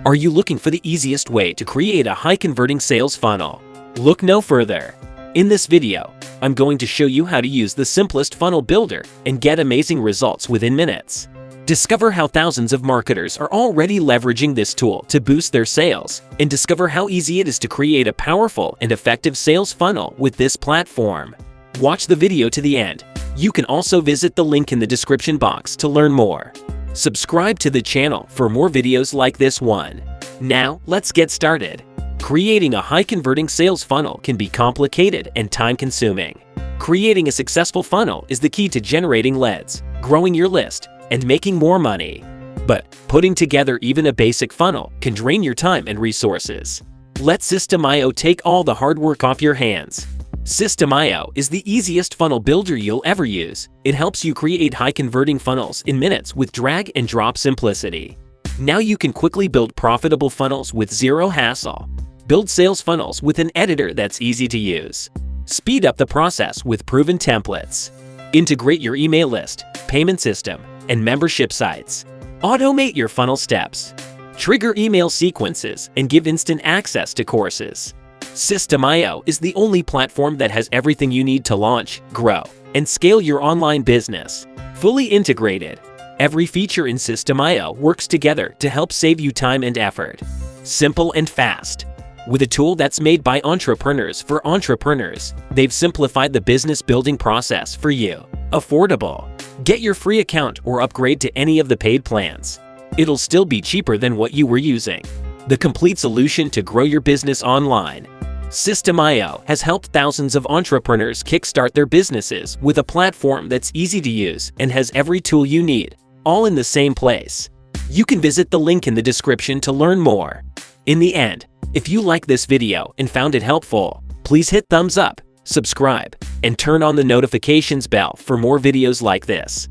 Are you looking for the easiest way to create a high-converting sales funnel? Look no further. In this video, I'm going to show you how to use the simplest funnel builder and get amazing results within minutes. Discover how thousands of marketers are already leveraging this tool to boost their sales, and discover how easy it is to create a powerful and effective sales funnel with this platform. Watch the video to the end. You can also visit the link in the description box to learn more. Subscribe to the channel for more videos like this one. Now, let's get started. Creating a high-converting sales funnel can be complicated and time-consuming. Creating a successful funnel is the key to generating leads, growing your list, and making more money. But putting together even a basic funnel can drain your time and resources. Let System.io take all the hard work off your hands. System.io is the easiest funnel builder you'll ever use. It helps you create high-converting funnels in minutes with drag-and-drop simplicity. Now you can quickly build profitable funnels with zero hassle. Build sales funnels with an editor that's easy to use. Speed up the process with proven templates. Integrate your email list, payment system, and membership sites. Automate your funnel steps. Trigger email sequences and give instant access to courses. System.io is the only platform that has everything you need to launch, grow, and scale your online business. Fully integrated, every feature in System.io works together to help save you time and effort. Simple and fast. With a tool that's made by entrepreneurs for entrepreneurs, they've simplified the business building process for you. Affordable. Get your free account or upgrade to any of the paid plans. It'll still be cheaper than what you were using. The complete solution to grow your business online. System.io has helped thousands of entrepreneurs kickstart their businesses with a platform that's easy to use and has every tool you need, all in the same place. You can visit the link in the description to learn more. In the end, if you like this video and found it helpful, please hit thumbs up, subscribe, and turn on the notifications bell for more videos like this.